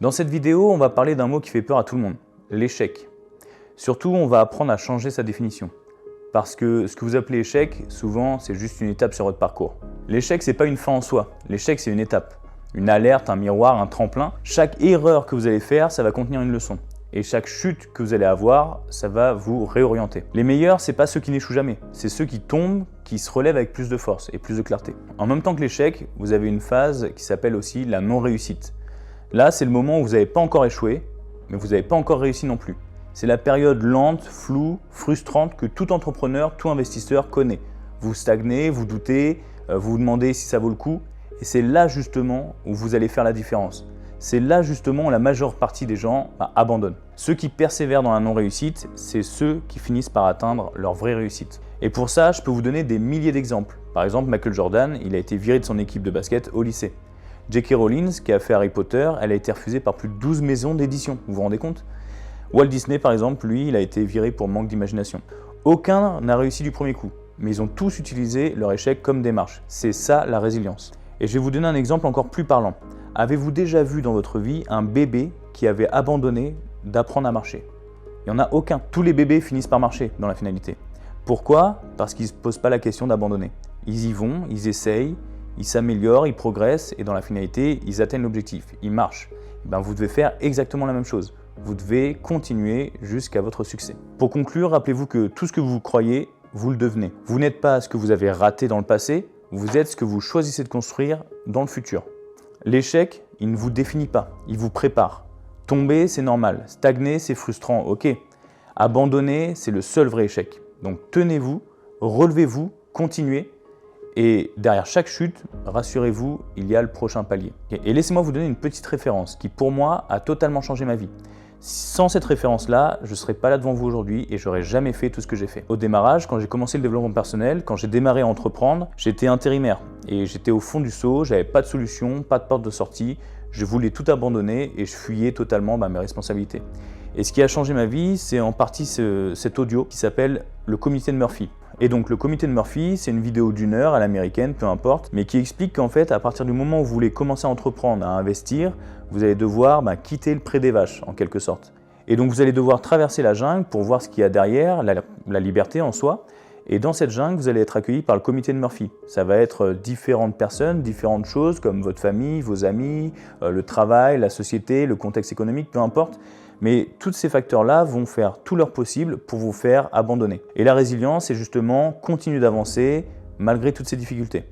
Dans cette vidéo, on va parler d'un mot qui fait peur à tout le monde, l'échec. Surtout, on va apprendre à changer sa définition. Parce que ce que vous appelez échec, souvent, c'est juste une étape sur votre parcours. L'échec, c'est pas une fin en soi. L'échec, c'est une étape. Une alerte, un miroir, un tremplin. Chaque erreur que vous allez faire, ça va contenir une leçon. Et chaque chute que vous allez avoir, ça va vous réorienter. Les meilleurs, c'est pas ceux qui n'échouent jamais. C'est ceux qui tombent, qui se relèvent avec plus de force et plus de clarté. En même temps que l'échec, vous avez une phase qui s'appelle aussi la non-réussite. Là, c'est le moment où vous n'avez pas encore échoué, mais vous n'avez pas encore réussi non plus. C'est la période lente, floue, frustrante que tout entrepreneur, tout investisseur connaît. Vous stagnez, vous doutez, vous vous demandez si ça vaut le coup. Et c'est là justement où vous allez faire la différence. C'est là justement où la majeure partie des gens abandonnent. Ceux qui persévèrent dans la non-réussite, c'est ceux qui finissent par atteindre leur vraie réussite. Et pour ça, je peux vous donner des milliers d'exemples. Par exemple, Michael Jordan, il a été viré de son équipe de basket au lycée. J.K. Rowling, qui a fait Harry Potter, elle a été refusée par plus de 12 maisons d'édition. Vous vous rendez compte ? Walt Disney, par exemple, lui, il a été viré pour manque d'imagination. Aucun n'a réussi du premier coup, mais ils ont tous utilisé leur échec comme démarche. C'est ça la résilience. Et je vais vous donner un exemple encore plus parlant. Avez-vous déjà vu dans votre vie un bébé qui avait abandonné d'apprendre à marcher ? Il n'y en a aucun. Tous les bébés finissent par marcher dans la finalité. Pourquoi ? Parce qu'ils ne se posent pas la question d'abandonner. Ils y vont, ils essayent, ils s'améliorent, ils progressent et dans la finalité, ils atteignent l'objectif, ils marchent. Et bien, vous devez faire exactement la même chose. Vous devez continuer jusqu'à votre succès. Pour conclure, rappelez-vous que tout ce que vous croyez, vous le devenez. Vous n'êtes pas ce que vous avez raté dans le passé, vous êtes ce que vous choisissez de construire dans le futur. L'échec, il ne vous définit pas, il vous prépare. Tomber, c'est normal. Stagner, c'est frustrant, ok. Abandonner, c'est le seul vrai échec. Donc tenez-vous, relevez-vous, continuez. Et derrière chaque chute, rassurez-vous, il y a le prochain palier. Et laissez-moi vous donner une petite référence qui, pour moi, a totalement changé ma vie. Sans cette référence-là, je ne serais pas là devant vous aujourd'hui et je n'aurais jamais fait tout ce que j'ai fait. Au démarrage, quand j'ai commencé le développement personnel, quand j'ai démarré à entreprendre, j'étais intérimaire et j'étais au fond du seau, j'avais pas de solution, pas de porte de sortie, je voulais tout abandonner et je fuyais totalement mes responsabilités. Et ce qui a changé ma vie, c'est en partie cet audio qui s'appelle le comité de Murphy. Et donc le comité de Murphy, c'est une vidéo d'1 heure à l'américaine, peu importe, mais qui explique qu'en fait, à partir du moment où vous voulez commencer à entreprendre, à investir, vous allez devoir quitter le pré des vaches, en quelque sorte. Et donc vous allez devoir traverser la jungle pour voir ce qu'il y a derrière, la liberté en soi. Et dans cette jungle, vous allez être accueilli par le comité de Murphy. Ça va être différentes personnes, différentes choses comme votre famille, vos amis, le travail, la société, le contexte économique, peu importe. Mais tous ces facteurs-là vont faire tout leur possible pour vous faire abandonner. Et la résilience, c'est justement continuer d'avancer malgré toutes ces difficultés.